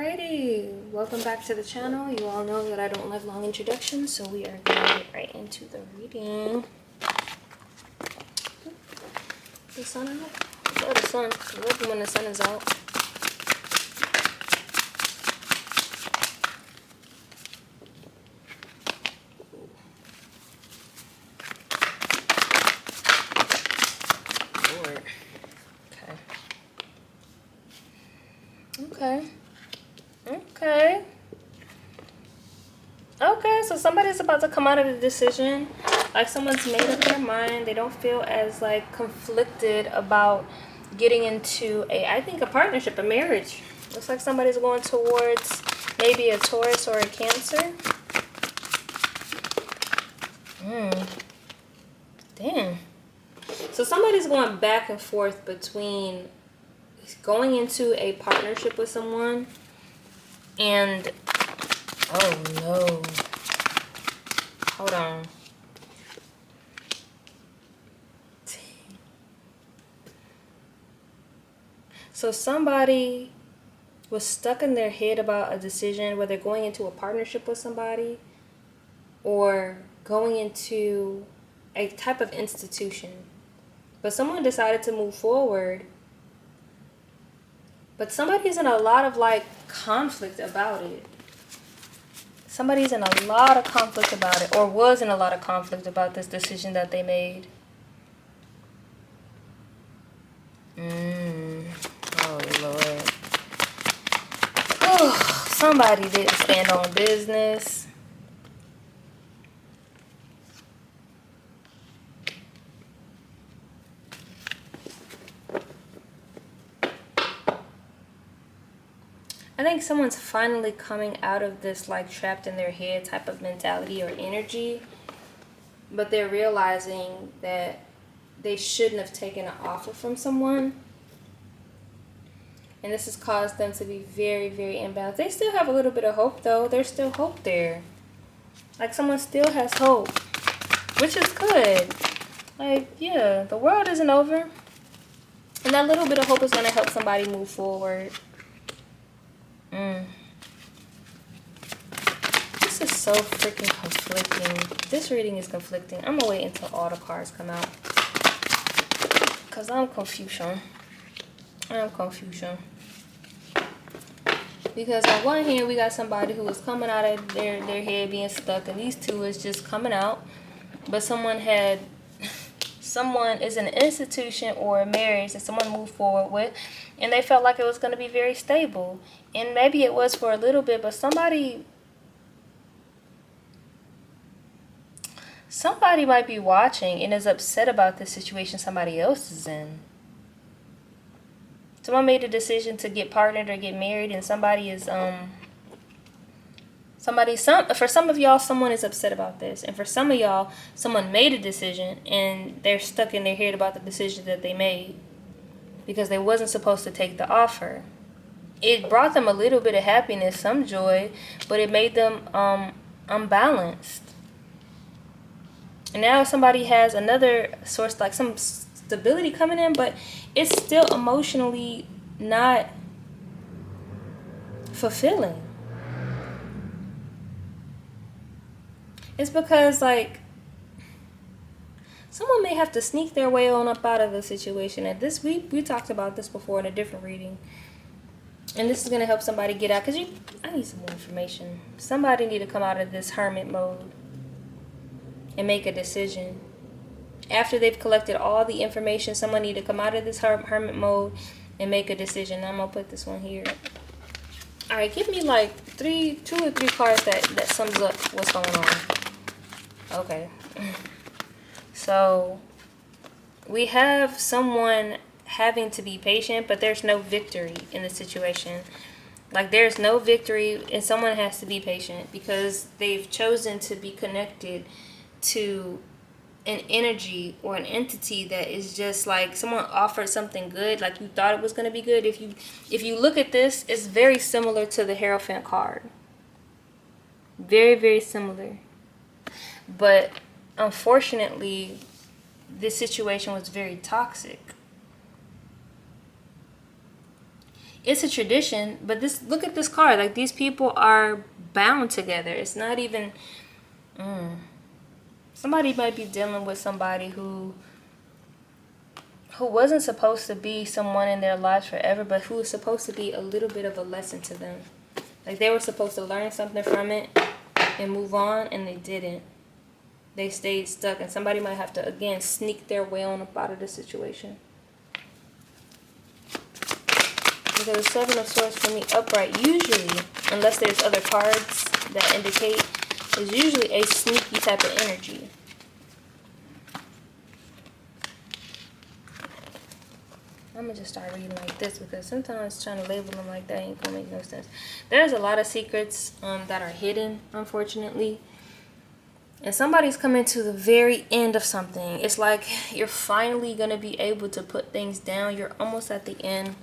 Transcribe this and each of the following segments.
Alrighty, welcome back to the channel. You all know that I don't like long introductions, so we are going to get right into the reading. The sun out? Oh, the sun. I love it when the sun is out. Lord. Okay, so somebody's about to come out of the decision. Like someone's made up their mind. They don't feel as like conflicted about getting into I think a partnership, a marriage. Looks like somebody's going towards maybe a Taurus or a Cancer. Damn. So somebody's going back and forth between going into a partnership with someone and oh no. Hold on. So somebody was stuck in their head about a decision, whether going into a partnership with somebody or going into a type of institution. But someone decided to move forward. But somebody's in a lot of like conflict about it. Somebody's in a lot of conflict about it, or was in a lot of conflict about this decision that they made. Oh, Lord. Oh, somebody didn't stand on business. I think someone's finally coming out of this like trapped in their head type of mentality or energy, but they're realizing that they shouldn't have taken an offer from someone, and this has caused them to be very, very imbalanced. They still have a little bit of hope though. There's still hope there. Like someone still has hope, which is good. Like, yeah, the world isn't over, and that little bit of hope is going to help somebody move forward. This is so freaking conflicting. This reading is conflicting. I'm gonna wait until all the cards come out, because I'm confusion. Because on one hand, we got somebody who is coming out of their head being stuck, and these two is just coming out. But someone is in an institution or a marriage that someone moved forward with, and they felt like it was going to be very stable. And maybe it was for a little bit, but somebody might be watching and is upset about the situation somebody else is in. Someone made a decision to get partnered or get married, and somebody is for some of y'all, someone is upset about this, and for some of y'all, someone made a decision and they're stuck in their head about the decision that they made because they wasn't supposed to take the offer. It brought them a little bit of happiness, some joy, but it made them unbalanced. And now somebody has another source, like some stability coming in, but it's still emotionally not fulfilling. It's because, like, someone may have to sneak their way on up out of the situation. And this week, we talked about this before in a different reading. And this is going to help somebody get out. Because I need some more information. Somebody need to come out of this hermit mode and make a decision. After they've collected all the information, someone need to come out of this hermit mode and make a decision. I'm going to put this one here. All right, give me like two or three cards that sums up what's going on. Okay. So we have someone having to be patient, but there's no victory in the situation. Like, there's no victory, and someone has to be patient because they've chosen to be connected to an energy or an entity that is just like someone offered something good, like you thought it was going to be good. If you look at this, it's very similar to the Hierophant card. Very, very similar. But unfortunately, this situation was very toxic. it's a tradition, but this, look at this card. Like, these people are bound together. It's not even somebody might be dealing with somebody who wasn't supposed to be someone in their lives forever, but who was supposed to be a little bit of a lesson to them. Like, they were supposed to learn something from it and move on, and they didn't. They stayed stuck, and somebody might have to, again, sneak their way on up out of the situation. Because the Seven of Swords for me upright, usually, unless there's other cards that indicate, is usually a sneaky type of energy. I'm going to just start reading like this, because sometimes trying to label them like that ain't going to make no sense. There's a lot of secrets that are hidden, unfortunately. And somebody's coming to the very end of something. It's like you're finally going to be able to put things down. You're almost at the end.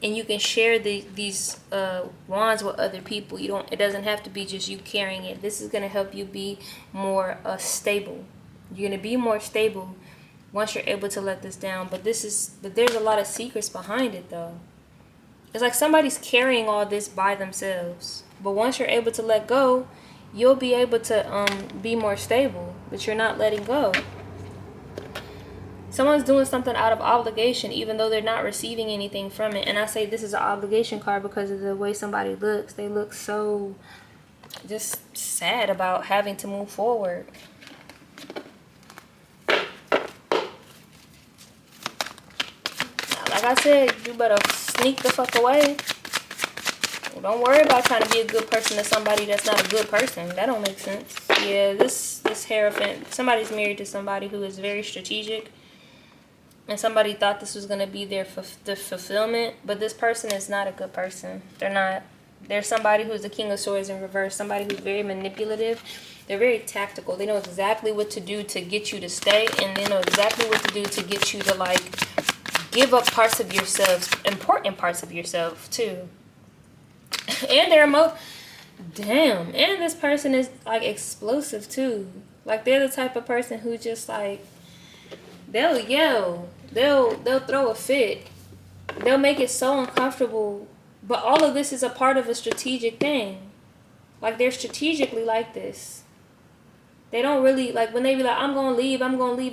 And you can share these wands with other people. It doesn't have to be just you carrying it. This is going to help you be more stable. You're going to be more stable once you're able to let this down. But there's a lot of secrets behind it, though. It's like somebody's carrying all this by themselves. But once you're able to let go, you'll be able to be more stable. But you're not letting go. Someone's doing something out of obligation, even though they're not receiving anything from it. And I say this is an obligation card because of the way somebody looks. They look so just sad about having to move forward. Like I said, you better sneak the fuck away. Don't worry about trying to be a good person to somebody that's not a good person. That don't make sense. Yeah, this Hierophant, somebody's married to somebody who is very strategic. And somebody thought this was going to be their fulfillment. But this person is not a good person. They're not. They're somebody who's the King of Swords in reverse. Somebody who's very manipulative. They're very tactical. They know exactly what to do to get you to stay. And they know exactly what to do to get you to, like, give up parts of yourselves. Important parts of yourself, too. And they're damn. And this person is, like, explosive, too. Like, they're the type of person who just, like, they'll yell. They'll throw a fit. They'll make it so uncomfortable. But all of this is a part of a strategic thing. Like, they're strategically like this. They don't really, like, when they be like, I'm going to leave,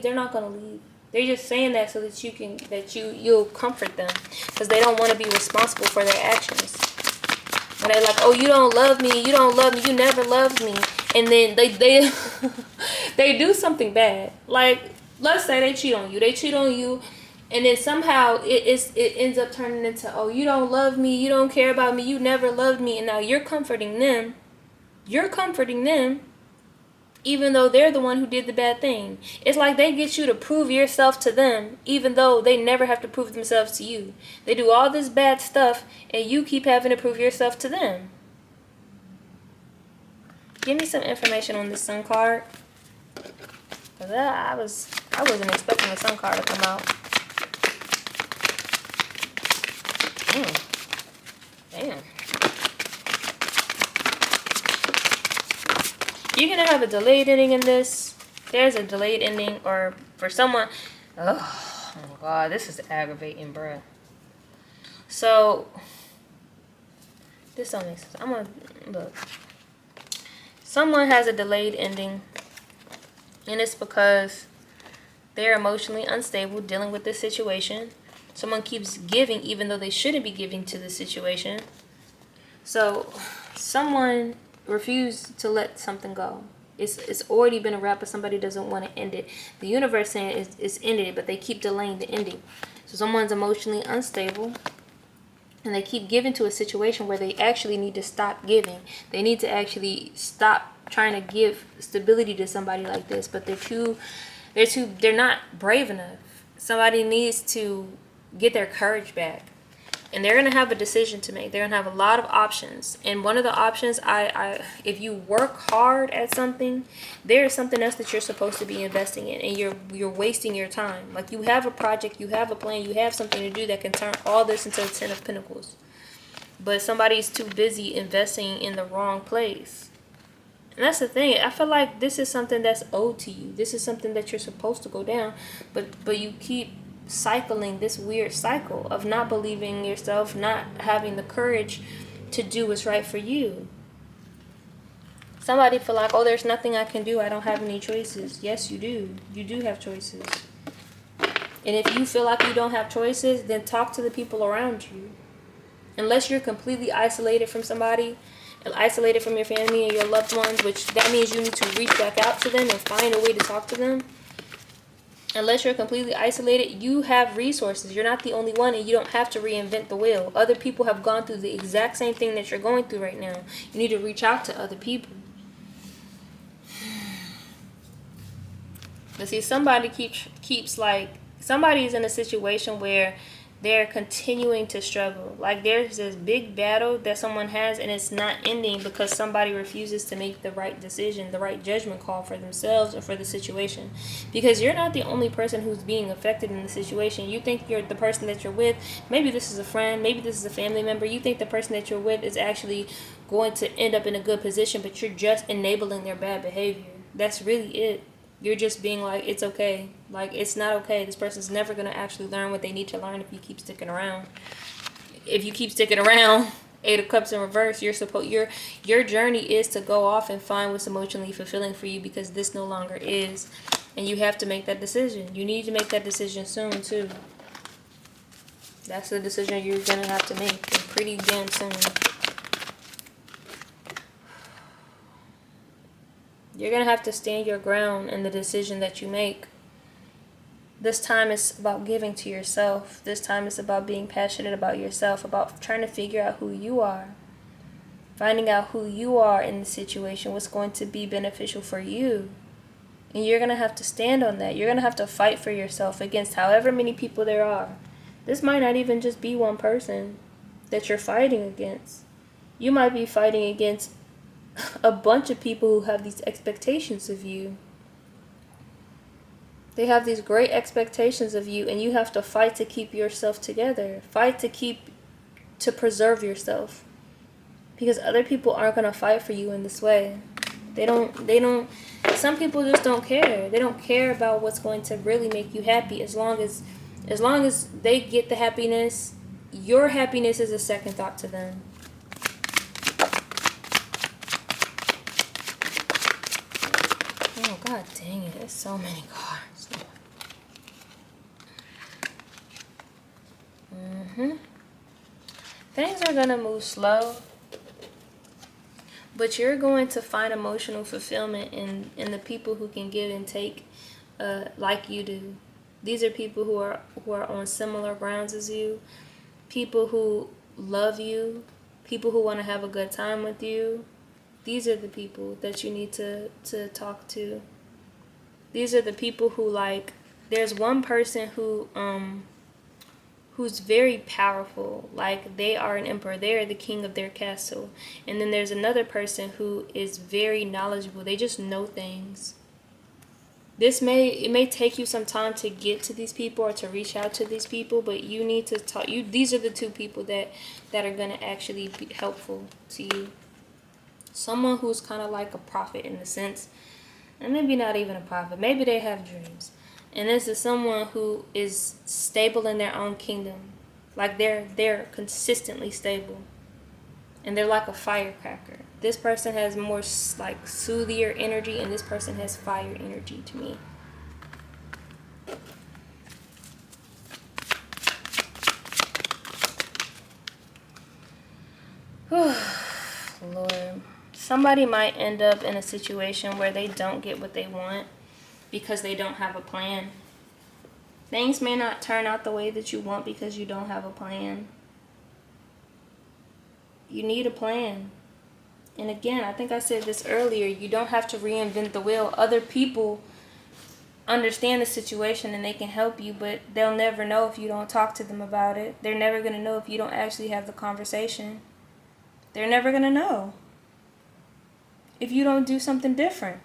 they're not going to leave. They're just saying that so that you'll comfort them. Because they don't want to be responsible for their actions. And they're like, oh, you don't love me, you never loved me. And then they they do something bad. Like, let's say they cheat on you, and then somehow it ends up turning into, oh, you don't love me, you don't care about me, you never loved me, and now you're comforting them. Even though they're the one who did the bad thing. It's like they get you to prove yourself to them, even though they never have to prove themselves to you. They do all this bad stuff, and you keep having to prove yourself to them. Give me some information on this Sun card. Cause I wasn't expecting the Sun card to come out. Damn. You're gonna have a delayed ending in this. There's a delayed ending, or for someone. Oh my God, this is aggravating, bruh. So this don't make sense. I'm gonna look. Someone has a delayed ending. And it's because they're emotionally unstable dealing with this situation. Someone keeps giving even though they shouldn't be giving to the situation. So someone refused to let something go. It's already been a wrap, but somebody doesn't want to end it. The universe saying it's ended, but they keep delaying the ending. So someone's emotionally unstable. And they keep giving to a situation where they actually need to stop giving. They need to actually stop trying to give stability to somebody like this, but they're not brave enough. Somebody needs to get their courage back, and they're gonna have a decision to make. They're gonna have a lot of options, and one of the options, if you work hard at something, there's something else that you're supposed to be investing in, and you're wasting your time. Like, you have a project, you have a plan, you have something to do that can turn all this into the Ten of Pentacles, but somebody's too busy investing in the wrong place. And that's the thing. I feel like this is something that's owed to you. This is something that you're supposed to go down, but you keep cycling this weird cycle of not believing in yourself, not having the courage to do what's right for you. Somebody feel like, oh, there's nothing I can do, I don't have any choices. Yes, you do. You do have choices. And if you feel like you don't have choices, then talk to the people around you. Unless you're completely isolated from somebody, and isolated from your family and your loved ones, which that means you need to reach back out to them and find a way to talk to them. Unless you're completely isolated, you have resources. You're not the only one, and you don't have to reinvent the wheel. Other people have gone through the exact same thing that you're going through right now. You need to reach out to other people. But see, somebody keeps like, somebody's in a situation where they're continuing to struggle. Like there's this big battle that someone has, and it's not ending because somebody refuses to make the right decision, the right judgment call for themselves or for the situation. Because you're not the only person who's being affected in the situation. You think you're the person that you're with, maybe this is a friend, maybe this is a family member, you think the person that you're with is actually going to end up in a good position, but you're just enabling their bad behavior. That's really it. You're just being like, it's okay. Like, it's not okay. This person's never going to actually learn what they need to learn if you keep sticking around. If you keep sticking around, Eight of Cups in reverse, your journey is to go off and find what's emotionally fulfilling for you, because this no longer is. And you have to make that decision. You need to make that decision soon, too. That's the decision you're going to have to make pretty damn soon. You're going to have to stand your ground in the decision that you make. This time is about giving to yourself. This time is about being passionate about yourself, about trying to figure out who you are. Finding out who you are in the situation, what's going to be beneficial for you. And you're going to have to stand on that. You're going to have to fight for yourself against however many people there are. This might not even just be one person that you're fighting against. You might be fighting against a bunch of people who have these expectations of you. They have these great expectations of you, and you have to fight to keep yourself together. Fight to preserve yourself. Because other people aren't going to fight for you in this way. They don't, some people just don't care. They don't care about what's going to really make you happy. As long as they get the happiness, your happiness is a second thought to them. Oh, god dang it. There's so many cards. Things are going to move slow. But you're going to find emotional fulfillment in the people who can give and take like you do. These are people who are on similar grounds as you. People who love you. People who want to have a good time with you. These are the people that you need to talk to. These are the people who, like, there's one person who's very powerful. Like, they are an emperor. They are the king of their castle. And then there's another person who is very knowledgeable. They just know things. It may take you some time to get to these people or to reach out to these people, but you need to talk. These are the two people that are going to actually be helpful to you. Someone who's kind of like a prophet in the sense, and maybe not even a prophet. Maybe they have dreams. And this is someone who is stable in their own kingdom. Like they're consistently stable. And they're like a firecracker. This person has more like soothier energy, and this person has fire energy to me. Lord. Somebody might end up in a situation where they don't get what they want because they don't have a plan. Things may not turn out the way that you want because you don't have a plan. You need a plan. And again, I think I said this earlier, you don't have to reinvent the wheel. Other people understand the situation and they can help you, but they'll never know if you don't talk to them about it. They're never going to know if you don't actually have the conversation. They're never going to know if you don't do something different.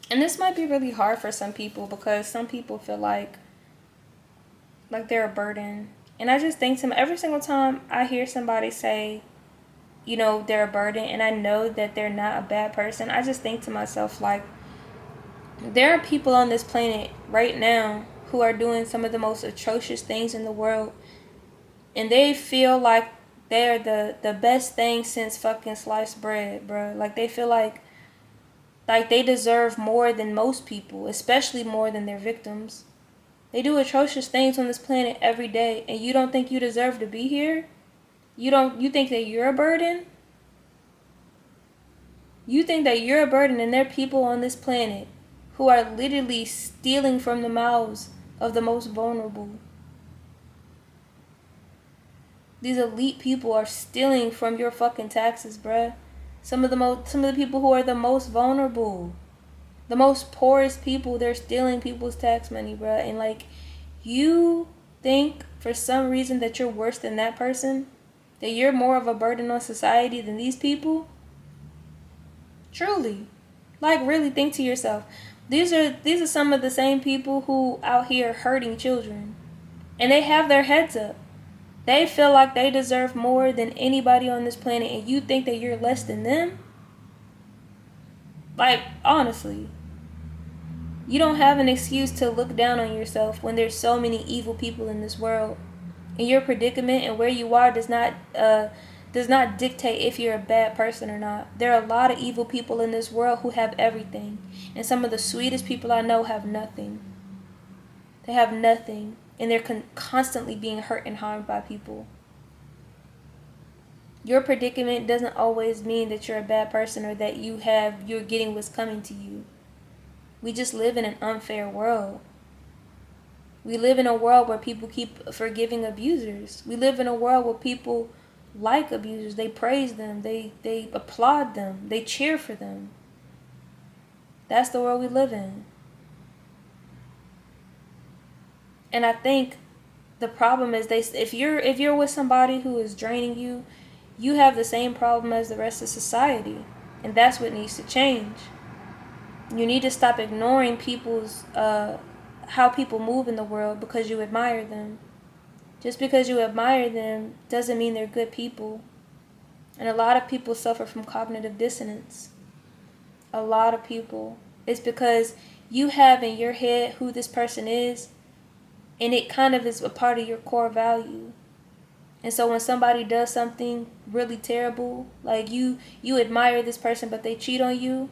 And this might be really hard for some people because some people feel like they're a burden. And I just think to them, every single time I hear somebody say, you know, they're a burden, and I know that they're not a bad person, I just think to myself, like, There are people on this planet right now who are doing some of the most atrocious things in the world, and they feel like they're the best thing since fucking sliced bread, bro. Like they feel like they deserve more than most people, especially more than their victims. They do atrocious things on this planet every day, and you don't think you deserve to be here? You think that you're a burden? You think that you're a burden, and there are people on this planet who are literally stealing from the mouths of the most vulnerable. These elite people are stealing from your fucking taxes, bruh. Some of the people who are the most vulnerable, the most poorest people, they're stealing people's tax money, bruh. And like, you think for some reason that you're worse than that person, that you're more of a burden on society than these people? Truly. Like, really think to yourself. These are some of the same people who out here hurting children. And they have their heads up. They feel like they deserve more than anybody on this planet, and you think that you're less than them? Like, honestly. You don't have an excuse to look down on yourself when there's so many evil people in this world. And your predicament and where you are does not dictate if you're a bad person or not. There are a lot of evil people in this world who have everything. And some of the sweetest people I know have nothing. They have nothing. And they're constantly being hurt and harmed by people. Your predicament doesn't always mean that you're a bad person or that you're getting what's coming to you. We just live in an unfair world. We live in a world where people keep forgiving abusers. We live in a world where people like abusers. They praise them. They applaud them. They cheer for them. That's the world we live in. And I think the problem is if you're with somebody who is draining you, you have the same problem as the rest of society. And that's what needs to change. You need to stop ignoring people's how people move in the world because you admire them. Just because you admire them doesn't mean they're good people. And a lot of people suffer from cognitive dissonance. A lot of people. It's because you have in your head who this person is, and it kind of is a part of your core value. And so when somebody does something really terrible, like you admire this person but they cheat on you,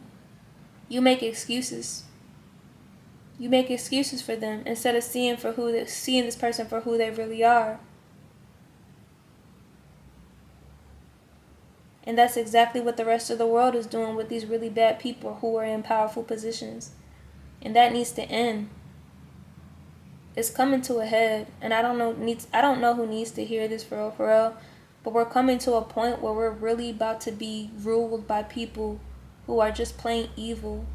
you make excuses. You make excuses for them instead of seeing this person for who they really are. And that's exactly what the rest of the world is doing with these really bad people who are in powerful positions. And that needs to end. It's coming to a head, and I don't know who needs to hear this for real, but we're coming to a point where we're really about to be ruled by people who are just plain evil.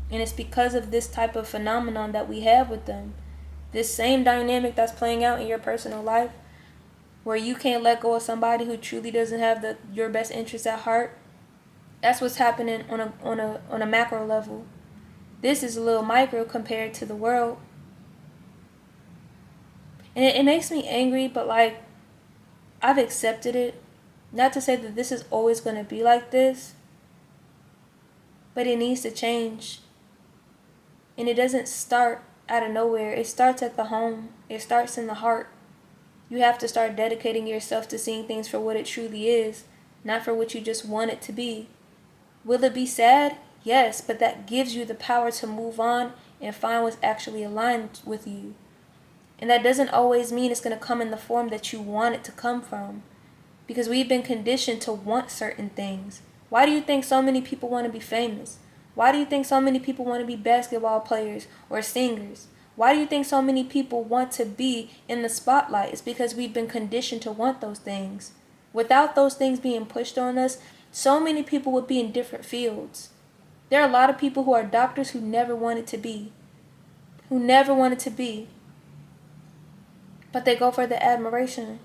And it's because of this type of phenomenon that we have with them. This same dynamic that's playing out in your personal life, where you can't let go of somebody who truly doesn't have your best interests at heart. That's what's happening on a macro level. This is a little micro compared to the world. And it makes me angry, but like, I've accepted it. Not to say that this is always going to be like this, but it needs to change. And it doesn't start out of nowhere. It starts at the home. It starts in the heart. You have to start dedicating yourself to seeing things for what it truly is, not for what you just want it to be. Will it be sad? Yes, but that gives you the power to move on and find what's actually aligned with you. And that doesn't always mean it's going to come in the form that you want it to come from. Because we've been conditioned to want certain things. Why do you think so many people want to be famous? Why do you think so many people want to be basketball players or singers? Why do you think so many people want to be in the spotlight? It's because we've been conditioned to want those things. Without those things being pushed on us, so many people would be in different fields. There are a lot of people who are doctors who never wanted to be. Who never wanted to be. But they go for the admiration,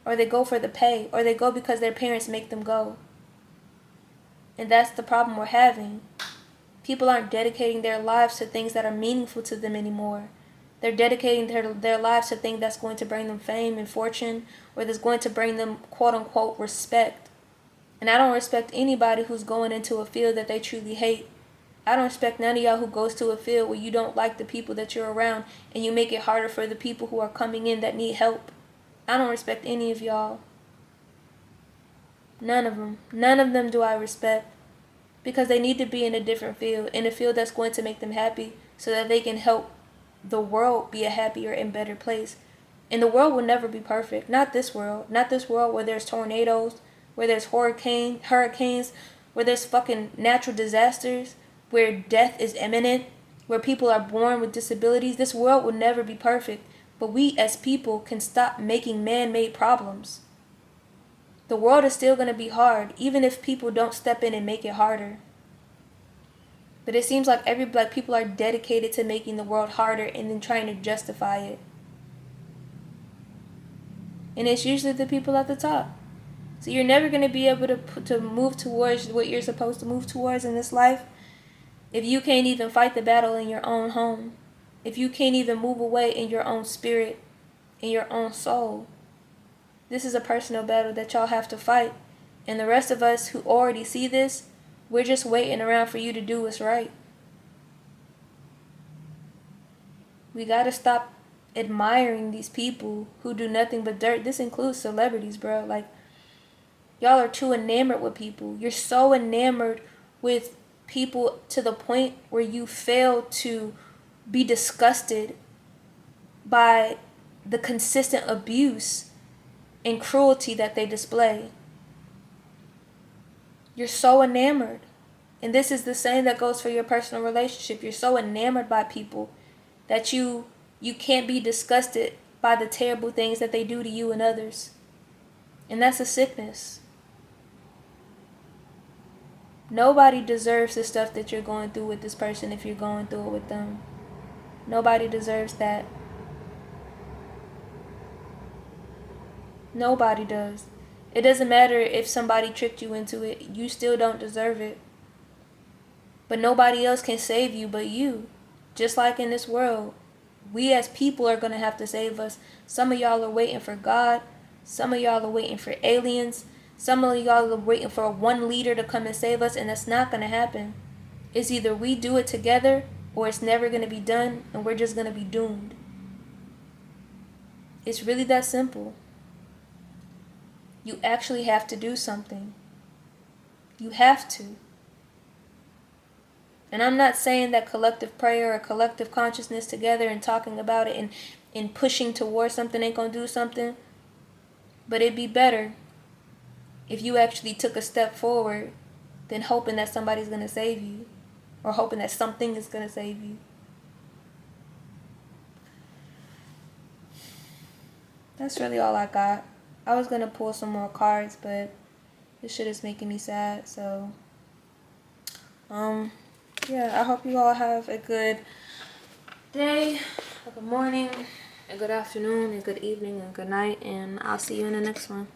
or they go for the pay, or they go because their parents make them go. And that's the problem we're having. People aren't dedicating their lives to things that are meaningful to them anymore. They're dedicating their lives to things that's going to bring them fame and fortune, or that's going to bring them quote-unquote respect. And I don't respect anybody who's going into a field that they truly hate. I don't respect none of y'all who goes to a field where you don't like the people that you're around and you make it harder for the people who are coming in that need help. I don't respect any of y'all. None of them. None of them do I respect. Because they need to be in a different field, in a field that's going to make them happy so that they can help the world be a happier and better place. And the world will never be perfect. Not this world. Not this world where there's tornadoes, where there's hurricanes, where there's fucking natural disasters, where death is imminent, where people are born with disabilities. This world will never be perfect. But we as people can stop making man-made problems. The world is still going to be hard, even if people don't step in and make it harder. But it seems like people are dedicated to making the world harder and then trying to justify it. And it's usually the people at the top. So you're never going to be able to move towards what you're supposed to move towards in this life if you can't even fight the battle in your own home. If you can't even move away in your own spirit, in your own soul. This is a personal battle that y'all have to fight. And the rest of us who already see this, we're just waiting around for you to do what's right. We gotta stop admiring these people who do nothing but dirt. This includes celebrities, bro. Like, y'all are too enamored with people. You're so enamored with people to the point where you fail to be disgusted by the consistent abuse and cruelty that they display. You're so enamored. And this is the same that goes for your personal relationship. You're so enamored by people that you can't be disgusted by the terrible things that they do to you and others. And that's a sickness. Nobody deserves the stuff that you're going through with this person if you're going through it with them. Nobody deserves that. Nobody does. It doesn't matter if somebody tricked you into it. You still don't deserve it. But nobody else can save you but you. Just like in this world, we as people are going to have to save us. Some of y'all are waiting for God. Some of y'all are waiting for aliens. Some of y'all are waiting for one leader to come and save us, and that's not going to happen. It's either we do it together or it's never going to be done and we're just going to be doomed. It's really that simple. You actually have to do something. You have to. And I'm not saying that collective prayer or collective consciousness together and talking about it and pushing towards something ain't gonna do something. But it'd be better if you actually took a step forward than hoping that somebody's gonna save you or hoping that something is gonna save you. That's really all I got. I was gonna pull some more cards, but this shit is making me sad. So, yeah, I hope you all have a good day, a good morning, a good afternoon, a good evening, and good night. And I'll see you in the next one.